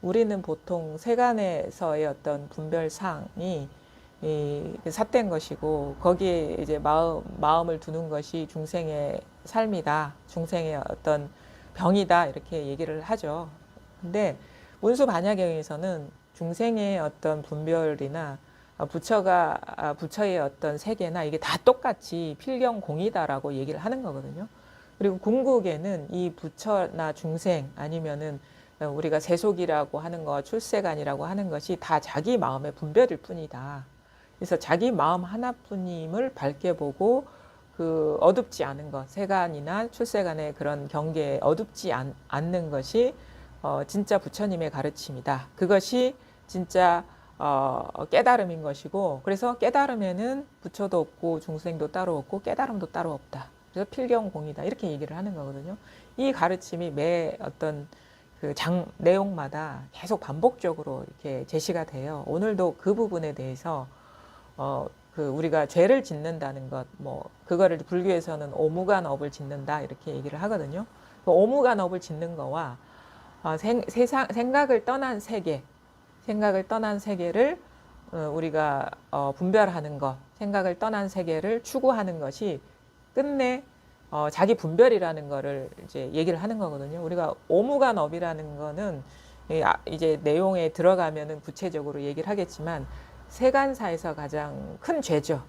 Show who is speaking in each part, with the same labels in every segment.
Speaker 1: 우리는 보통 세간에서의 어떤 분별상이 삿된 것이고 거기에 이제 마음을 두는 것이 중생의 삶이다, 중생의 어떤 병이다 이렇게 얘기를 하죠. 근데 문수반야경에서는 중생의 어떤 분별이나 부처의 어떤 세계나 이게 다 똑같이 필경공이다라고 얘기를 하는 거거든요. 그리고 궁극에는 이 부처나 중생 아니면은 우리가 세속이라고 하는 것, 출세간이라고 하는 것이 다 자기 마음의 분별일 뿐이다. 그래서 자기 마음 하나뿐임을 밝게 보고 그 어둡지 않은 것, 세간이나 출세간의 그런 경계에 어둡지 않는 것이 진짜 부처님의 가르침이다. 그것이 진짜 깨달음인 것이고, 그래서 깨달음에는 부처도 없고 중생도 따로 없고 깨달음도 따로 없다. 그래서 필경공이다. 이렇게 얘기를 하는 거거든요. 이 가르침이 매 어떤 그 내용마다 계속 반복적으로 이렇게 제시가 돼요. 오늘도 그 부분에 대해서 그 우리가 죄를 짓는다는 것, 뭐 그거를 불교에서는 오무간업을 짓는다 이렇게 얘기를 하거든요. 그 오무간업을 짓는 거와 생각을 떠난 세계, 생각을 떠난 세계를 우리가 분별하는 것, 생각을 떠난 세계를 추구하는 것이 끝내 자기 분별이라는 거를 이제 얘기를 하는 거거든요. 우리가 오무간업이라는 거는 이제 내용에 들어가면은 구체적으로 얘기를 하겠지만 세간사에서 가장 큰 죄죠.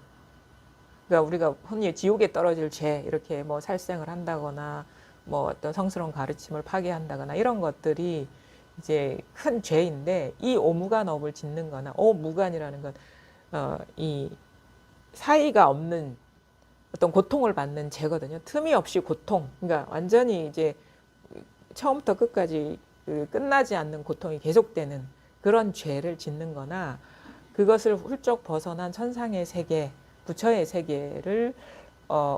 Speaker 1: 그러니까 우리가 흔히 지옥에 떨어질 죄, 이렇게 뭐 살생을 한다거나 뭐 어떤 성스러운 가르침을 파괴한다거나 이런 것들이 이제 큰 죄인데, 이 오무간업을 짓는 거나 오무간이라는 건 이 사이가 없는 어떤 고통을 받는 죄거든요. 틈이 없이 고통. 그러니까 완전히 이제 처음부터 끝까지 끝나지 않는 고통이 계속되는 그런 죄를 짓는 거나, 그것을 훌쩍 벗어난 천상의 세계, 부처의 세계를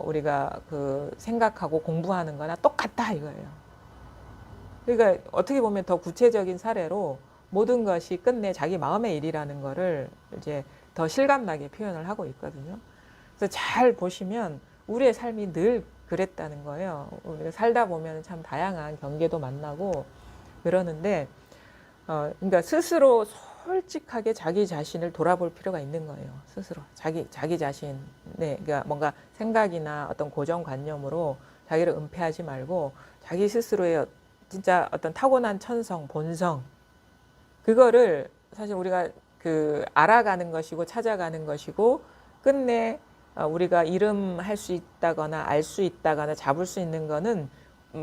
Speaker 1: 우리가 그 생각하고 공부하는 거나 똑같다 이거예요. 그러니까 어떻게 보면 더 구체적인 사례로 모든 것이 끝내 자기 마음의 일이라는 거를 이제 더 실감나게 표현을 하고 있거든요. 그래서 잘 보시면 우리의 삶이 늘 그랬다는 거예요. 우리가 살다 보면 참 다양한 경계도 만나고 그러는데, 그러니까 스스로 솔직하게 자기 자신을 돌아볼 필요가 있는 거예요. 스스로 자기 자신, 네, 그러니까 뭔가 생각이나 어떤 고정관념으로 자기를 은폐하지 말고 자기 스스로의 진짜 어떤 타고난 천성, 본성, 그거를 사실 우리가 그 알아가는 것이고 찾아가는 것이고, 끝내 우리가 이름할 수 있다거나 알 수 있다거나 잡을 수 있는 거는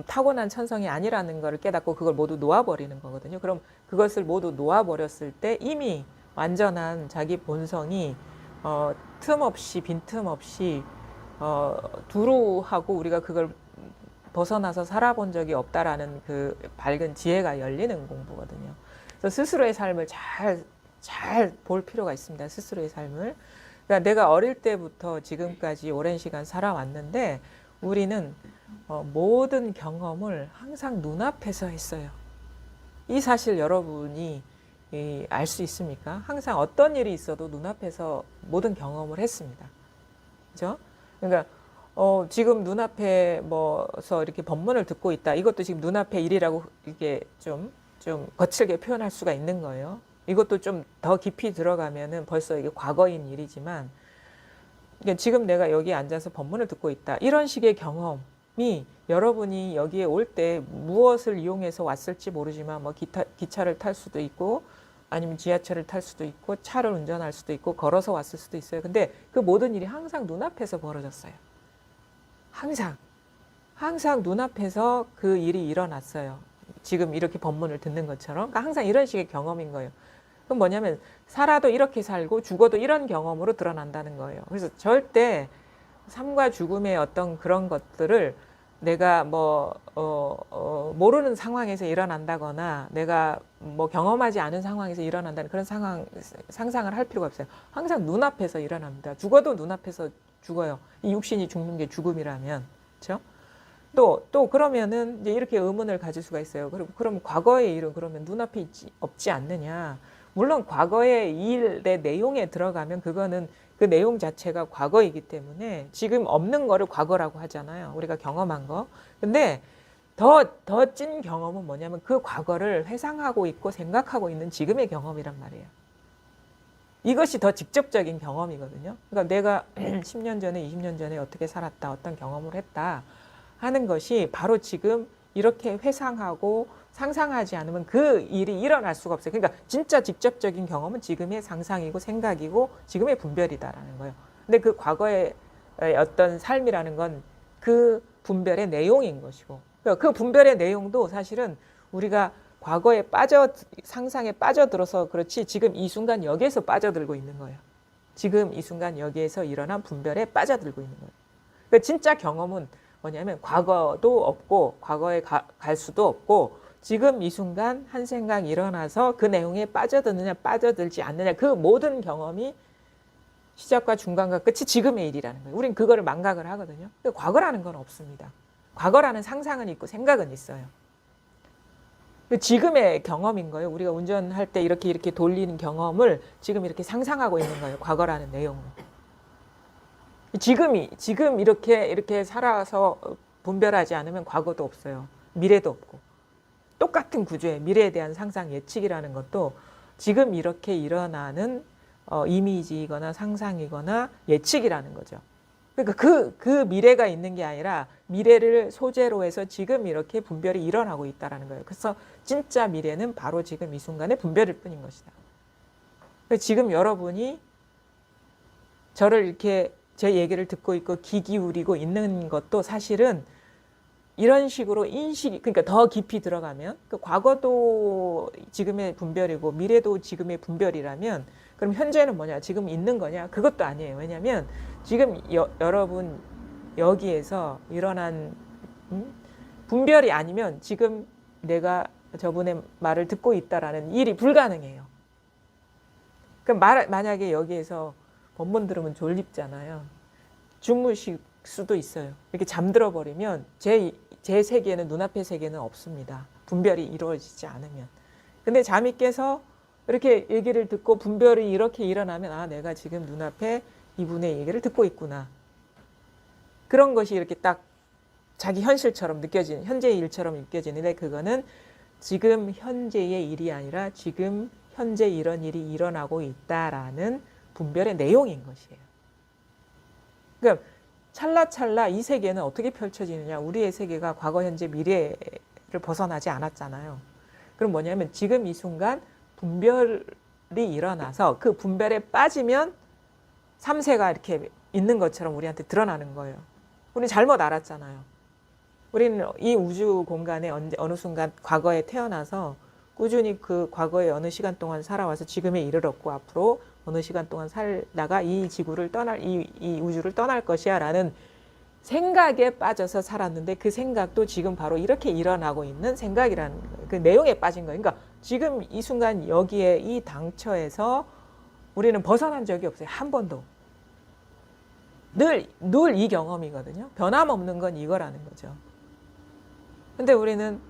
Speaker 1: 타고난 천성이 아니라는 것을 깨닫고 그걸 모두 놓아버리는 거거든요. 그럼 그것을 모두 놓아버렸을 때 이미 완전한 자기 본성이 틈없이, 빈틈없이 두루하고 우리가 그걸 벗어나서 살아본 적이 없다라는 그 밝은 지혜가 열리는 공부거든요. 그래서 스스로의 삶을 잘 볼 필요가 있습니다. 스스로의 삶을. 그러니까 내가 어릴 때부터 지금까지 오랜 시간 살아왔는데 우리는 모든 경험을 항상 눈앞에서 했어요. 이 사실 여러분이 알 수 있습니까? 항상 어떤 일이 있어도 눈앞에서 모든 경험을 했습니다. 그죠? 그러니까 지금 눈앞에 뭐서 이렇게 법문을 듣고 있다. 이것도 지금 눈앞의 일이라고 이게 좀 거칠게 표현할 수가 있는 거예요. 이것도 좀 더 깊이 들어가면은 벌써 이게 과거인 일이지만, 그러니까 지금 내가 여기 앉아서 법문을 듣고 있다. 이런 식의 경험이 여러분이 여기에 올 때 무엇을 이용해서 왔을지 모르지만 뭐 기차를 탈 수도 있고 아니면 지하철을 탈 수도 있고 차를 운전할 수도 있고 걸어서 왔을 수도 있어요. 근데 그 모든 일이 항상 눈앞에서 벌어졌어요. 항상 눈앞에서 그 일이 일어났어요. 지금 이렇게 법문을 듣는 것처럼. 그러니까 항상 이런 식의 경험인 거예요. 그럼 뭐냐면 살아도 이렇게 살고 죽어도 이런 경험으로 드러난다는 거예요. 그래서 절대 삶과 죽음의 어떤 그런 것들을 내가 모르는 상황에서 일어난다거나 내가 뭐 경험하지 않은 상황에서 일어난다는 그런 상상을 할 필요가 없어요. 항상 눈앞에서 일어납니다. 죽어도 눈앞에서 죽어요. 이 육신이 죽는 게 죽음이라면. 그렇죠? 또 그러면은 이제 이렇게 의문을 가질 수가 있어요. 그럼 과거의 일은 그러면 눈앞에 없지 않느냐? 물론 과거의 일의 내용에 들어가면 그거는 그 내용 자체가 과거이기 때문에 지금 없는 거를 과거라고 하잖아요. 우리가 경험한 거. 근데 더 찐 경험은 뭐냐면 그 과거를 회상하고 있고 생각하고 있는 지금의 경험이란 말이에요. 이것이 더 직접적인 경험이거든요. 그러니까 내가 10년 전에, 20년 전에 어떻게 살았다, 어떤 경험을 했다 하는 것이 바로 지금 이렇게 회상하고 상상하지 않으면 그 일이 일어날 수가 없어요. 그러니까 진짜 직접적인 경험은 지금의 상상이고 생각이고 지금의 분별이다라는 거예요. 근데 그 과거의 어떤 삶이라는 건 그 분별의 내용인 것이고, 그 분별의 내용도 사실은 우리가 과거에 상상에 빠져들어서 그렇지 지금 이 순간 여기에서 빠져들고 있는 거예요. 지금 이 순간 여기에서 일어난 분별에 빠져들고 있는 거예요. 그러니까 진짜 경험은 뭐냐면 과거도 없고 과거에 갈 수도 없고 지금 이 순간 한 생각 일어나서 그 내용에 빠져드느냐 빠져들지 않느냐 그 모든 경험이 시작과 중간과 끝이 지금의 일이라는 거예요. 우린 그거를 망각을 하거든요. 과거라는 건 없습니다. 과거라는 상상은 있고 생각은 있어요. 지금의 경험인 거예요. 우리가 운전할 때 이렇게 돌리는 경험을 지금 이렇게 상상하고 있는 거예요. 과거라는 내용을. 지금 이렇게 살아서 분별하지 않으면 과거도 없어요. 미래도 없고. 똑같은 구조의 미래에 대한 상상 예측이라는 것도 지금 이렇게 일어나는 이미지이거나 상상이거나 예측이라는 거죠. 그러니까 그 미래가 있는 게 아니라 미래를 소재로 해서 지금 이렇게 분별이 일어나고 있다는 거예요. 그래서 진짜 미래는 바로 지금 이 순간의 분별일 뿐인 것이다. 지금 여러분이 저를 이렇게 제 얘기를 듣고 있고 귀 기울이고 있는 것도 사실은 이런 식으로 그러니까 더 깊이 들어가면 그 과거도 지금의 분별이고 미래도 지금의 분별이라면 그럼 현재는 뭐냐? 지금 있는 거냐? 그것도 아니에요. 왜냐하면 지금 여러분 여기에서 일어난 분별이 아니면 지금 내가 저분의 말을 듣고 있다라는 일이 불가능해요. 그럼 만약에 여기에서 본문 들으면 졸립잖아요. 주무실 수도 있어요. 이렇게 잠들어 버리면 제 세계는 눈앞의 세계는 없습니다. 분별이 이루어지지 않으면. 근데 잠이 깨서 이렇게 얘기를 듣고 분별이 이렇게 일어나면 아 내가 지금 눈앞에 이분의 얘기를 듣고 있구나. 그런 것이 이렇게 딱 자기 현실처럼 느껴지는 현재의 일처럼 느껴지는데 그거는 지금 현재의 일이 아니라 지금 현재 이런 일이 일어나고 있다라는 분별의 내용인 것이에요. 그러니까 찰나찰나 이 세계는 어떻게 펼쳐지느냐. 우리의 세계가 과거, 현재, 미래를 벗어나지 않았잖아요. 그럼 뭐냐면 지금 이 순간 분별이 일어나서 그 분별에 빠지면 3세가 이렇게 있는 것처럼 우리한테 드러나는 거예요. 우리는 잘못 알았잖아요. 우리는 이 우주 공간에 어느 순간 과거에 태어나서 꾸준히 그 과거에 어느 시간 동안 살아와서 지금에 이르렀고 앞으로 어느 시간 동안 살다가 이 지구를 이 우주를 떠날 것이야 라는 생각에 빠져서 살았는데 그 생각도 지금 바로 이렇게 일어나고 있는 생각이라는 거예요. 그 내용에 빠진 거예요. 그러니까 지금 이 순간 여기에 이 당처에서 우리는 벗어난 적이 없어요. 한 번도. 늘 이 경험이거든요. 변함없는 건 이거라는 거죠. 근데 우리는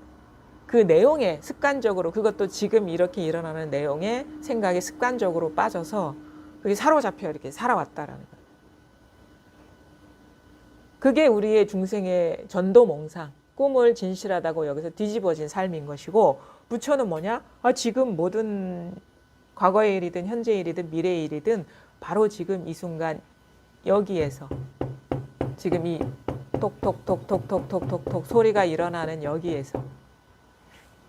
Speaker 1: 그 내용에 습관적으로 그것도 지금 이렇게 일어나는 내용에 생각에 습관적으로 빠져서 그게 사로잡혀 이렇게 살아왔다라는 거예요. 그게 우리의 중생의 전도몽상, 꿈을 진실하다고 여기서 뒤집어진 삶인 것이고 부처는 뭐냐? 지금 모든 과거의 일이든 현재의 일이든 미래의 일이든 바로 지금 이 순간 여기에서 지금 이 톡톡톡톡톡톡톡 소리가 일어나는 여기에서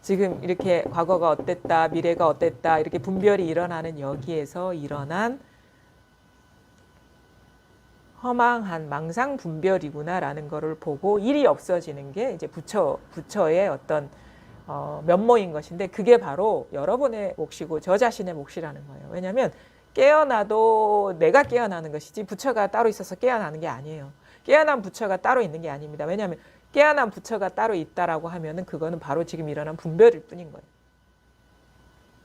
Speaker 1: 지금 이렇게 과거가 어땠다, 미래가 어땠다 이렇게 분별이 일어나는 여기에서 일어난 허망한 망상 분별이구나라는 것을 보고 일이 없어지는 게 이제 부처의 어떤 면모인 것인데 그게 바로 여러분의 몫이고 저 자신의 몫이라는 거예요. 왜냐하면 깨어나도 내가 깨어나는 것이지 부처가 따로 있어서 깨어나는 게 아니에요. 깨어난 부처가 따로 있는 게 아닙니다. 왜냐하면 깨어난 부처가 따로 있다라고 하면은 그거는 바로 지금 일어난 분별일 뿐인 거예요.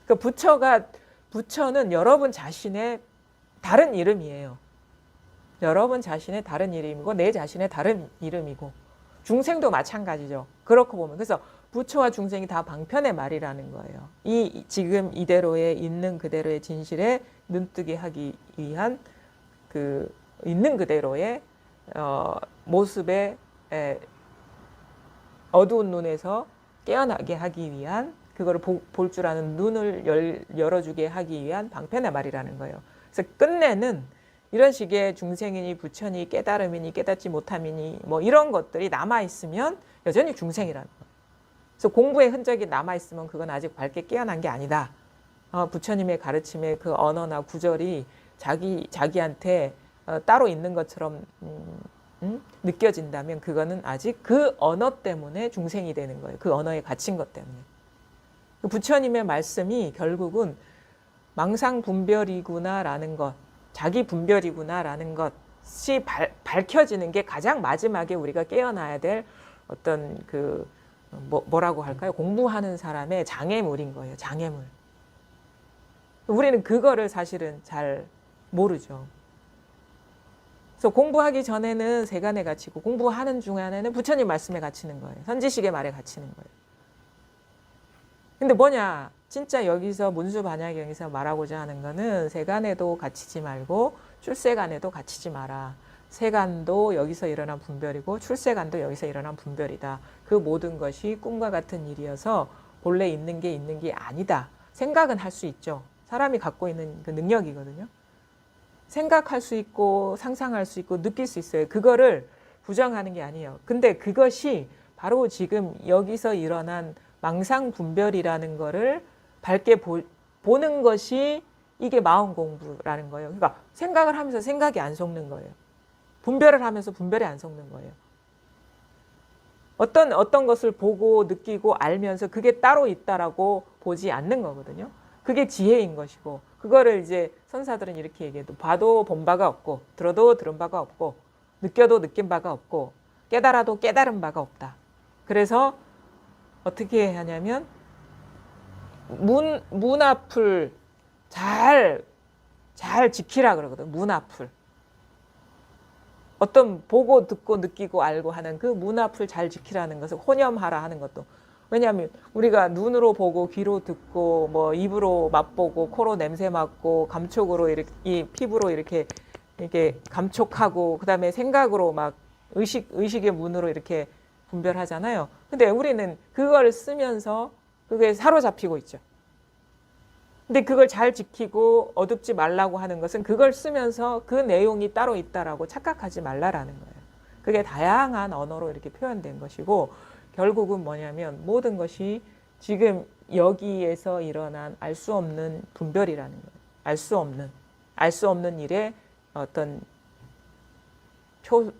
Speaker 1: 그러니까 부처는 여러분 자신의 다른 이름이에요. 여러분 자신의 다른 이름이고 내 자신의 다른 이름이고 중생도 마찬가지죠. 그렇고 보면 그래서 부처와 중생이 다 방편의 말이라는 거예요. 지금 이대로의 있는 그대로의 진실에 눈뜨게 하기 위한 그 있는 그대로의 모습에 어두운 눈에서 깨어나게 하기 위한, 그거를 볼 줄 아는 눈을 열어주게 하기 위한 방편의 말이라는 거예요. 그래서 끝내는 이런 식의 중생이니 부처니 깨달음이니 깨닫지 못함이니 뭐 이런 것들이 남아있으면 여전히 중생이라는 거예요. 그래서 공부의 흔적이 남아있으면 그건 아직 밝게 깨어난 게 아니다. 부처님의 가르침의 그 언어나 구절이 자기한테 따로 있는 것처럼 느껴진다면 그거는 아직 그 언어 때문에 중생이 되는 거예요. 그 언어에 갇힌 것 때문에. 부처님의 말씀이 결국은 망상분별이구나라는 것, 자기 분별이구나라는 것이 밝혀지는 게 가장 마지막에 우리가 깨어나야 될 어떤 뭐라고 할까요? 공부하는 사람의 장애물인 거예요. 장애물. 우리는 그거를 사실은 잘 모르죠. 그래서 공부하기 전에는 세간에 갇히고 공부하는 중간에는 부처님 말씀에 갇히는 거예요. 선지식의 말에 갇히는 거예요. 근데 뭐냐? 진짜 여기서 문수반야경에서 말하고자 하는 거는 세간에도 갇히지 말고 출세간에도 갇히지 마라. 세간도 여기서 일어난 분별이고 출세간도 여기서 일어난 분별이다. 그 모든 것이 꿈과 같은 일이어서 본래 있는 게 아니다. 생각은 할 수 있죠. 사람이 갖고 있는 그 능력이거든요. 생각할 수 있고 상상할 수 있고 느낄 수 있어요. 그거를 부정하는 게 아니에요. 근데 그것이 바로 지금 여기서 일어난 망상분별이라는 거를 밝게 보는 것이 이게 마음 공부라는 거예요. 그러니까 생각을 하면서 생각이 안 속는 거예요. 분별을 하면서 분별이 안 속는 거예요. 어떤 것을 보고 느끼고 알면서 그게 따로 있다라고 보지 않는 거거든요. 그게 지혜인 것이고, 그거를 이제 선사들은 이렇게 얘기해도 봐도 본 바가 없고 들어도 들은 바가 없고 느껴도 느낀 바가 없고 깨달아도 깨달은 바가 없다. 그래서 어떻게 하냐면 문 앞을 잘 지키라 그러거든. 문 앞을. 어떤 보고 듣고 느끼고 알고 하는 그 문 앞을 잘 지키라는 것을 혼념하라 하는 것도. 왜냐하면 우리가 눈으로 보고 귀로 듣고 뭐 입으로 맛보고 코로 냄새 맡고 감촉으로 이렇게 이 피부로 이렇게 감촉하고 그다음에 생각으로 막 의식의 문으로 이렇게 분별하잖아요. 근데 우리는 그걸 쓰면서 그게 사로잡히고 있죠. 근데 그걸 잘 지키고 어둡지 말라고 하는 것은 그걸 쓰면서 그 내용이 따로 있다라고 착각하지 말라라는 거예요. 그게 다양한 언어로 이렇게 표현된 것이고 결국은 뭐냐면 모든 것이 지금 여기에서 일어난 알 수 없는 분별이라는 거예요. 알 수 없는 일의 어떤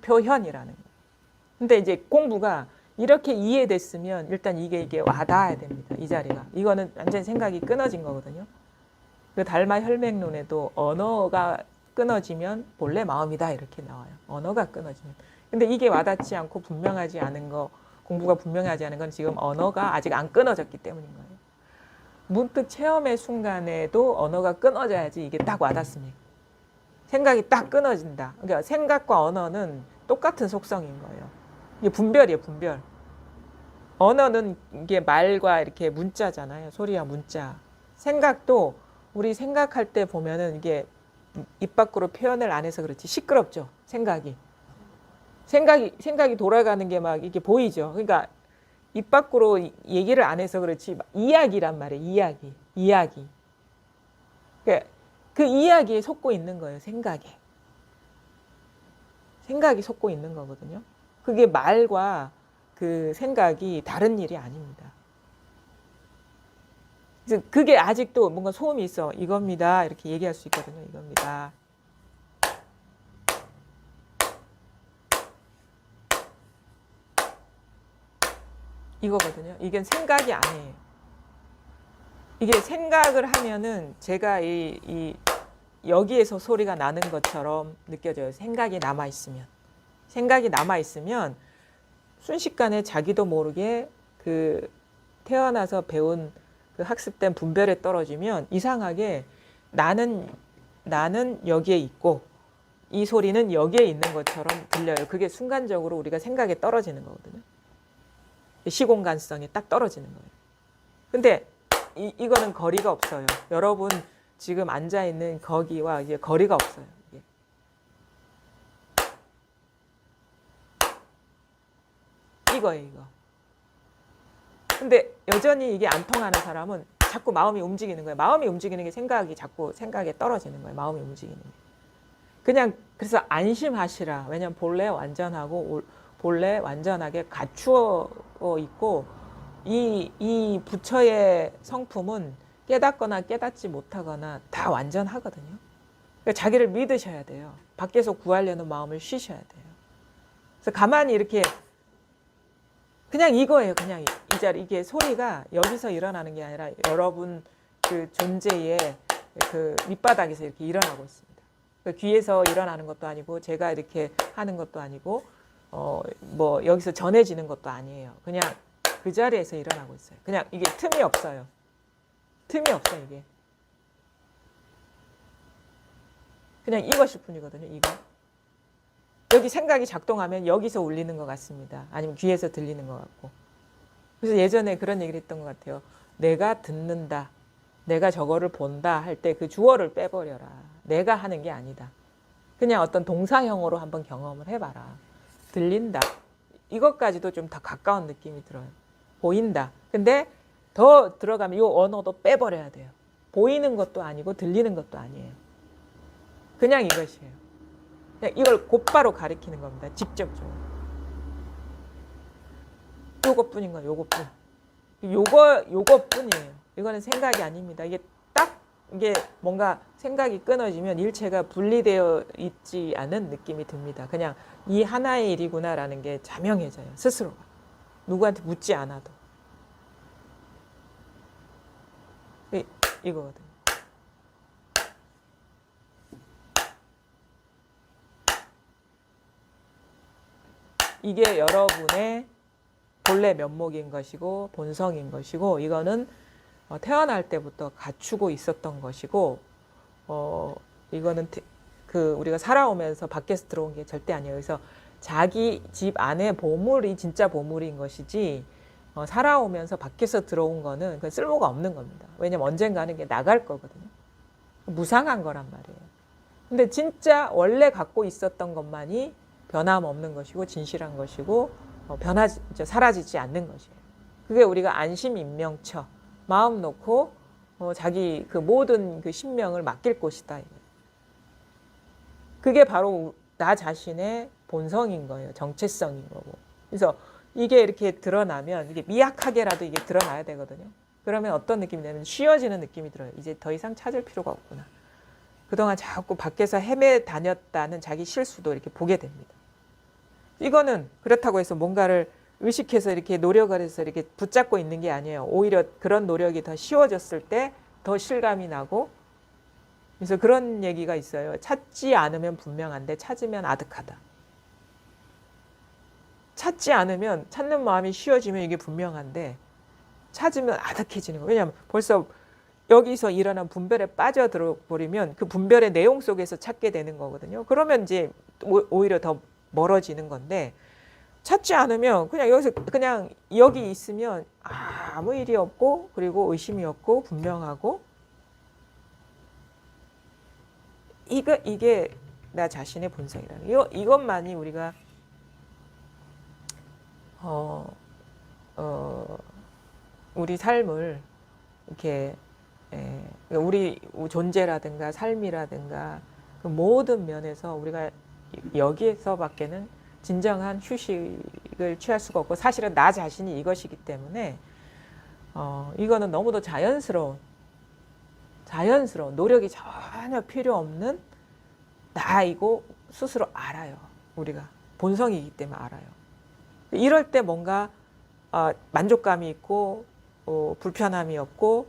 Speaker 1: 표현이라는 거예요. 근데 이제 공부가 이렇게 이해됐으면 일단 이게 와닿아야 됩니다. 이 자리가. 이거는 완전 생각이 끊어진 거거든요. 그 달마 혈맹론에도 언어가 끊어지면 본래 마음이다 이렇게 나와요. 언어가 끊어지면. 근데 이게 와닿지 않고 분명하지 않은 거, 공부가 분명하지 않은 건 지금 언어가 아직 안 끊어졌기 때문인 거예요. 문득 체험의 순간에도 언어가 끊어져야지 이게 딱 와닿습니다. 생각이 딱 끊어진다. 그러니까 생각과 언어는 똑같은 속성인 거예요. 이게 분별이에요, 분별. 언어는 이게 말과 이렇게 문자잖아요. 소리와 문자. 생각도 우리 생각할 때 보면은 이게 입 밖으로 표현을 안 해서 그렇지 시끄럽죠. 생각이 돌아가는 게 막 이게 보이죠. 그러니까 입 밖으로 얘기를 안 해서 그렇지 이야기란 말이에요. 이야기. 그 이야기에 속고 있는 거예요. 생각이 속고 있는 거거든요. 그게 말과 그 생각이 다른 일이 아닙니다. 그게 아직도 뭔가 소음이 있어. 이겁니다. 이렇게 얘기할 수 있거든요. 이겁니다. 이거거든요. 이게 생각이 아니에요. 이게 생각을 하면은 제가 여기에서 소리가 나는 것처럼 느껴져요. 생각이 남아있으면 순식간에 자기도 모르게 그 태어나서 배운 그 학습된 분별에 떨어지면 이상하게 나는 여기에 있고 이 소리는 여기에 있는 것처럼 들려요. 그게 순간적으로 우리가 생각에 떨어지는 거거든요. 시공간성이 딱 떨어지는 거예요. 근데 이거는 거리가 없어요. 여러분 지금 앉아있는 거기와 이제 거리가 없어요. 이거예요, 이거. 근데 여전히 이게 안 통하는 사람은 자꾸 마음이 움직이는 거예요. 마음이 움직이는 게 생각이 자꾸 생각에 떨어지는 거예요. 마음이 움직이는 게. 그냥 그래서 안심하시라. 왜냐면 본래 완전하고 본래 완전하게 갖추어 있고 이 부처의 성품은 깨닫거나 깨닫지 못하거나 다 완전하거든요. 그러니까 자기를 믿으셔야 돼요. 밖에서 구하려는 마음을 쉬셔야 돼요. 그래서 가만히 이렇게 그냥 이거예요. 그냥 이 자리 이게 소리가 여기서 일어나는 게 아니라 여러분 그 존재의 그 밑바닥에서 이렇게 일어나고 있습니다. 그 귀에서 일어나는 것도 아니고 제가 이렇게 하는 것도 아니고 뭐 여기서 전해지는 것도 아니에요. 그냥 그 자리에서 일어나고 있어요. 그냥 이게 틈이 없어요. 틈이 없어 이게. 그냥 이것일 뿐이거든요. 이거. 여기 생각이 작동하면 여기서 울리는 것 같습니다. 아니면 귀에서 들리는 것 같고. 그래서 예전에 그런 얘기를 했던 것 같아요. 내가 듣는다. 내가 저거를 본다 할 때 그 주어를 빼버려라. 내가 하는 게 아니다. 그냥 어떤 동사형으로 한번 경험을 해봐라. 들린다. 이것까지도 좀 더 가까운 느낌이 들어요. 보인다. 근데 더 들어가면 이 언어도 빼버려야 돼요. 보이는 것도 아니고 들리는 것도 아니에요. 그냥 이것이에요. 그냥 이걸 곧바로 가리키는 겁니다. 직접적으로. 요것뿐인 거예요. 요것뿐. 요것뿐이에요. 이거는 생각이 아닙니다. 이게 뭔가 생각이 끊어지면 일체가 분리되어 있지 않은 느낌이 듭니다. 그냥 이 하나의 일이구나라는 게 자명해져요. 스스로가. 누구한테 묻지 않아도. 이거거든요. 이게 여러분의 본래 면목인 것이고 본성인 것이고 이거는 태어날 때부터 갖추고 있었던 것이고 이거는 우리가 살아오면서 밖에서 들어온 게 절대 아니에요. 그래서 자기 집 안에 보물이 진짜 보물인 것이지 살아오면서 밖에서 들어온 거는 그건 쓸모가 없는 겁니다. 왜냐면 언젠가는 이게 나갈 거거든요. 무상한 거란 말이에요. 근데 진짜 원래 갖고 있었던 것만이 변함없는 것이고 진실한 것이고 사라지지 않는 것이에요. 그게 우리가 안심인명처 마음 놓고 자기 그 모든 그 신명을 맡길 곳이다. 그게 바로 나 자신의 본성인 거예요. 정체성인 거고. 그래서 이게 이렇게 드러나면 이게 미약하게라도 이게 드러나야 되거든요. 그러면 어떤 느낌이 나면 쉬어지는 느낌이 들어요. 이제 더 이상 찾을 필요가 없구나. 그동안 자꾸 밖에서 헤매 다녔다는 자기 실수도 이렇게 보게 됩니다. 이거는 그렇다고 해서 뭔가를 의식해서 이렇게 노력을 해서 이렇게 붙잡고 있는 게 아니에요. 오히려 그런 노력이 더 쉬워졌을 때 더 실감이 나고 그래서 그런 얘기가 있어요. 찾지 않으면 분명한데 찾으면 아득하다. 찾지 않으면 찾는 마음이 쉬워지면 이게 분명한데 찾으면 아득해지는 거예요. 왜냐하면 벌써 여기서 일어난 분별에 빠져들어 버리면 그 분별의 내용 속에서 찾게 되는 거거든요. 그러면 이제 오히려 더 멀어지는 건데 찾지 않으면 그냥 여기 있으면 아무 일이 없고 그리고 의심이 없고 분명하고 이게 나 자신의 본성이라는 이것만이 우리가 우리 삶을 이렇게 우리 존재라든가 삶이라든가 그 모든 면에서 우리가 여기에서밖에는 진정한 휴식을 취할 수가 없고 사실은 나 자신이 이것이기 때문에 이거는 너무도 자연스러운 노력이 전혀 필요 없는 나이고 스스로 알아요. 우리가 본성이기 때문에 알아요. 이럴 때 뭔가 만족감이 있고 불편함이 없고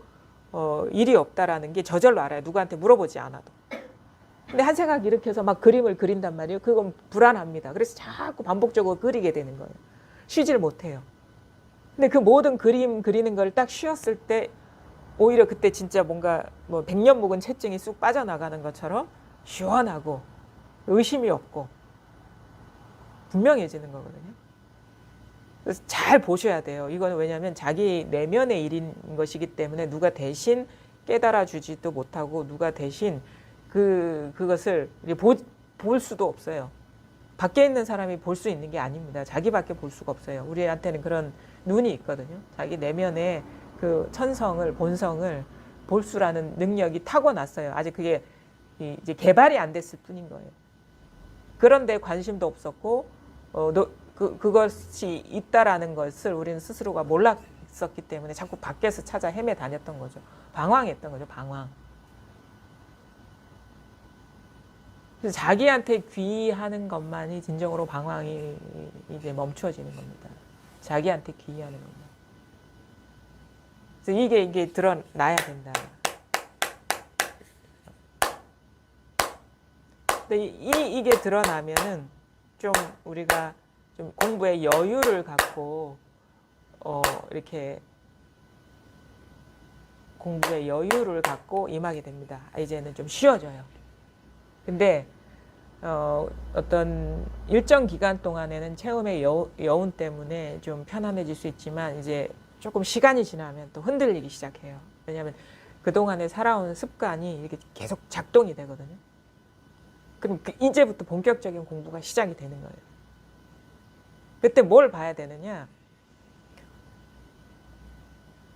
Speaker 1: 일이 없다라는 게 저절로 알아요. 누구한테 물어보지 않아도. 근데 한 생각 일으켜서 막 그림을 그린단 말이에요. 그건 불안합니다. 그래서 자꾸 반복적으로 그리게 되는 거예요. 쉬질 못해요. 근데 그 모든 그림 그리는 걸 딱 쉬었을 때 오히려 그때 진짜 뭔가 뭐 100년 묵은 채증이 쑥 빠져나가는 것처럼 시원하고 의심이 없고 분명해지는 거거든요. 그래서 잘 보셔야 돼요. 이거는 왜냐하면 자기 내면의 일인 것이기 때문에 누가 대신 깨달아 주지도 못하고 누가 대신 그것을 볼 수도 없어요. 밖에 있는 사람이 볼 수 있는 게 아닙니다. 자기밖에 볼 수가 없어요. 우리한테는 그런 눈이 있거든요. 자기 내면의 그 천성을, 본성을 볼 수라는 능력이 타고났어요. 아직 그게 이제 개발이 안 됐을 뿐인 거예요. 그런데 관심도 없었고 그것이 있다라는 것을 우리는 스스로가 몰랐었기 때문에 자꾸 밖에서 찾아 헤매 다녔던 거죠. 방황했던 거죠. 방황. 그래서 자기한테 귀의하는 것만이 진정으로 방황이 이제 멈추어지는 겁니다. 자기한테 귀의하는 것만. 그래서 이게 드러나야 된다. 근데 이게 드러나면은 좀 우리가 좀 공부에 여유를 갖고 이렇게 공부에 여유를 갖고 임하게 됩니다. 이제는 좀 쉬워져요. 근데 어떤 일정 기간 동안에는 체험의 여운 때문에 좀 편안해질 수 있지만 이제 조금 시간이 지나면 또 흔들리기 시작해요. 왜냐하면 그동안에 살아온 습관이 이렇게 계속 작동이 되거든요. 그럼 이제부터 본격적인 공부가 시작이 되는 거예요. 그때 뭘 봐야 되느냐?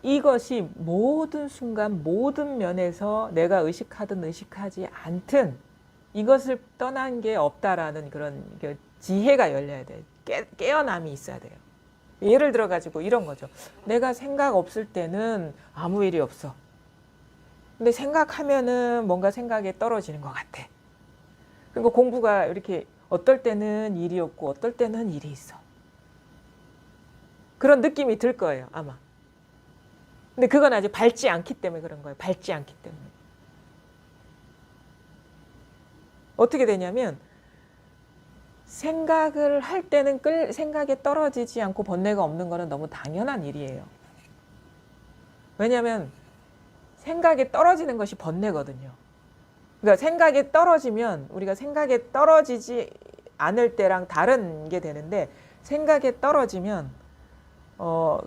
Speaker 1: 이것이 모든 순간 모든 면에서 내가 의식하든 의식하지 않든 이것을 떠난 게 없다라는 그런 지혜가 열려야 돼요. 깨어남이 있어야 돼요. 예를 들어 가지고 이런 거죠. 내가 생각 없을 때는 아무 일이 없어. 근데 생각하면은 뭔가 생각에 떨어지는 것 같아. 그리고 공부가 이렇게 어떨 때는 일이 없고 어떨 때는 일이 있어. 그런 느낌이 들 거예요, 아마. 근데 그건 아직 밟지 않기 때문에 그런 거예요. 밟지 않기 때문에. 어떻게 되냐면 생각을 할 때는 생각에 떨어지지 않고 번뇌가 없는 거는 너무 당연한 일이에요. 왜냐하면 생각에 떨어지는 것이 번뇌거든요. 그러니까 생각에 떨어지면 우리가 생각에 떨어지지 않을 때랑 다른 게 되는데 생각에 떨어지면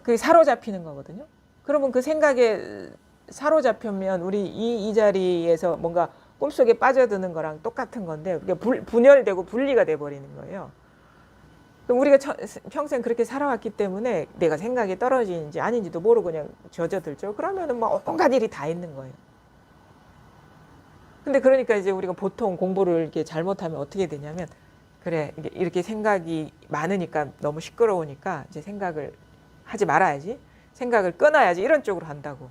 Speaker 1: 그게 사로잡히는 거거든요. 그러면 그 생각에 사로잡히면 우리 이 자리에서 뭔가 꿈속에 빠져드는 거랑 똑같은 건데 그게 분열되고 분리가 돼버리는 거예요. 그럼 우리가 평생 그렇게 살아왔기 때문에 내가 생각이 떨어지는지 아닌지도 모르고 그냥 젖어들죠. 그러면은 뭐 온갖 일이 다 있는 거예요. 근데 그러니까 이제 우리가 보통 공부를 이렇게 잘못하면 어떻게 되냐면 그래 이렇게 생각이 많으니까 너무 시끄러우니까 이제 생각을 하지 말아야지. 생각을 끊어야지. 이런 쪽으로 한다고.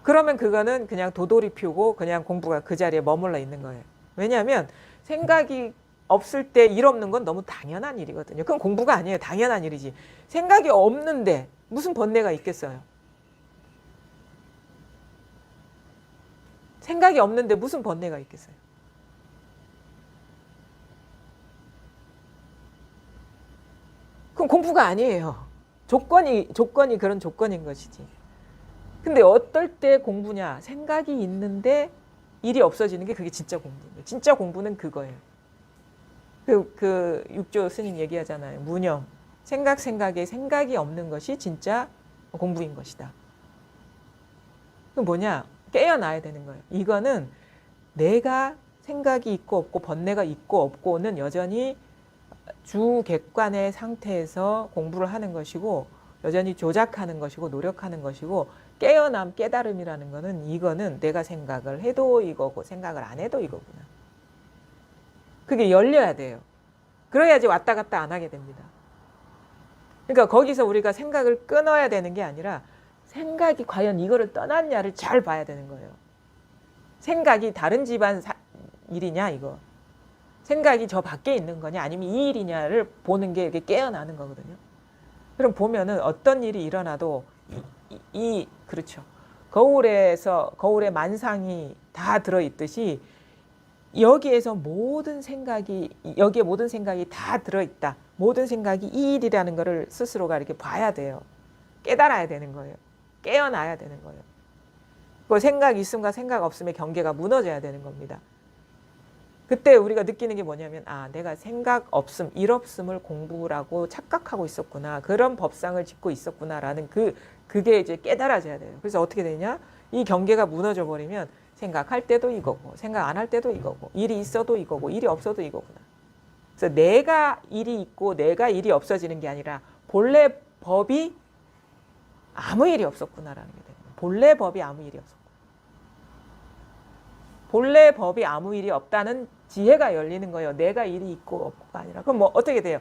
Speaker 1: 그러면 그거는 그냥 도돌이 피우고 그냥 공부가 그 자리에 머물러 있는 거예요. 왜냐하면 생각이 없을 때 일 없는 건 너무 당연한 일이거든요. 그건 공부가 아니에요. 당연한 일이지. 생각이 없는데 무슨 번뇌가 있겠어요. 생각이 없는데 무슨 번뇌가 있겠어요. 그럼 공부가 아니에요. 조건이 그런 조건인 것이지. 근데 어떨 때 공부냐? 생각이 있는데 일이 없어지는 게 그게 진짜 공부예요. 진짜 공부는 그거예요. 그 육조 스님 얘기하잖아요. 무념. 생각에 생각이 없는 것이 진짜 공부인 것이다. 그럼 뭐냐? 깨어나야 되는 거예요. 이거는 내가 생각이 있고 없고 번뇌가 있고 없고는 여전히 주객관의 상태에서 공부를 하는 것이고 여전히 조작하는 것이고 노력하는 것이고 깨어남 깨달음이라는 거는 이거는 내가 생각을 해도 이거고 생각을 안 해도 이거구나. 그게 열려야 돼요. 그래야지 왔다 갔다 안 하게 됩니다. 그러니까 거기서 우리가 생각을 끊어야 되는 게 아니라 생각이 과연 이거를 떠났냐를 잘 봐야 되는 거예요. 생각이 다른 집안 일이냐 이거. 생각이 저 밖에 있는 거냐 아니면 이 일이냐를 보는 게 이렇게 깨어나는 거거든요. 그럼 보면은 어떤 일이 일어나도 그렇죠. 거울에 만상이 다 들어있듯이 여기에 모든 생각이 다 들어있다. 모든 생각이 이 일이라는 거를 스스로가 이렇게 봐야 돼요. 깨달아야 되는 거예요. 깨어나야 되는 거예요. 그 생각 있음과 생각 없음의 경계가 무너져야 되는 겁니다. 그때 우리가 느끼는 게 뭐냐면 내가 생각 없음, 일 없음을 공부라고 착각하고 있었구나. 그런 법상을 짓고 있었구나라는 그게 이제 깨달아져야 돼요. 그래서 어떻게 되냐? 이 경계가 무너져 버리면 생각할 때도 이거고 생각 안 할 때도 이거고 일이 있어도 이거고 일이 없어도 이거구나. 그래서 내가 일이 있고 내가 일이 없어지는 게 아니라 본래 법이 아무 일이 없었구나라는 게 되는 거예요. 본래 법이 아무 일이 없었고. 본래 법이 아무 일이 없다는 지혜가 열리는 거예요. 내가 일이 있고 없고가 아니라. 그럼 뭐 어떻게 돼요?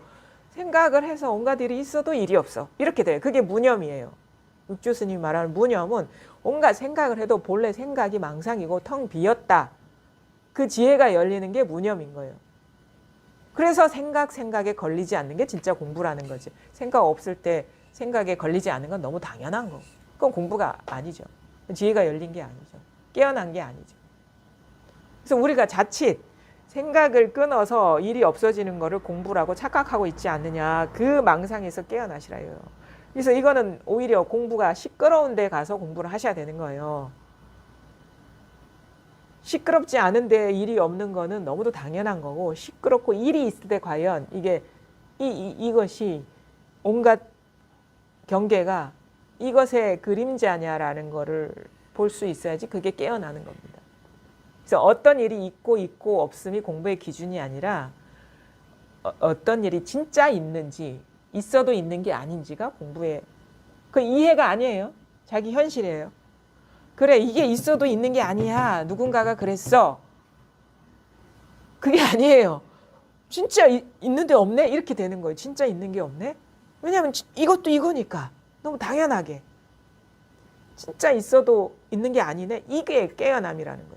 Speaker 1: 생각을 해서 온갖 일이 있어도 일이 없어. 이렇게 돼요. 그게 무념이에요. 육주 스님이 말하는 무념은 온갖 생각을 해도 본래 생각이 망상이고 텅 비었다. 그 지혜가 열리는 게 무념인 거예요. 그래서 생각에 걸리지 않는 게 진짜 공부라는 거지. 생각 없을 때 생각에 걸리지 않는 건 너무 당연한 거고. 그건 공부가 아니죠. 지혜가 열린 게 아니죠. 깨어난 게 아니죠. 그래서 우리가 자칫 생각을 끊어서 일이 없어지는 거를 공부라고 착각하고 있지 않느냐. 그 망상에서 깨어나시라요. 그래서 이거는 오히려 공부가 시끄러운 데 가서 공부를 하셔야 되는 거예요. 시끄럽지 않은데 일이 없는 거는 너무도 당연한 거고, 시끄럽고 일이 있을 때 과연 이것이 온갖 경계가 이것의 그림자냐라는 거를 볼 수 있어야지 그게 깨어나는 겁니다. 그래서 어떤 일이 있고 없음이 공부의 기준이 아니라 어떤 일이 진짜 있는지 있어도 있는 게 아닌지가 공부의 그 이해가 아니에요. 자기 현실이에요. 그래, 이게 있어도 있는 게 아니야. 누군가가 그랬어. 그게 아니에요. 진짜 있는데 없네? 이렇게 되는 거예요. 진짜 있는 게 없네? 왜냐하면 이것도 이거니까. 너무 당연하게. 진짜 있어도 있는 게 아니네? 이게 깨어남이라는 거죠.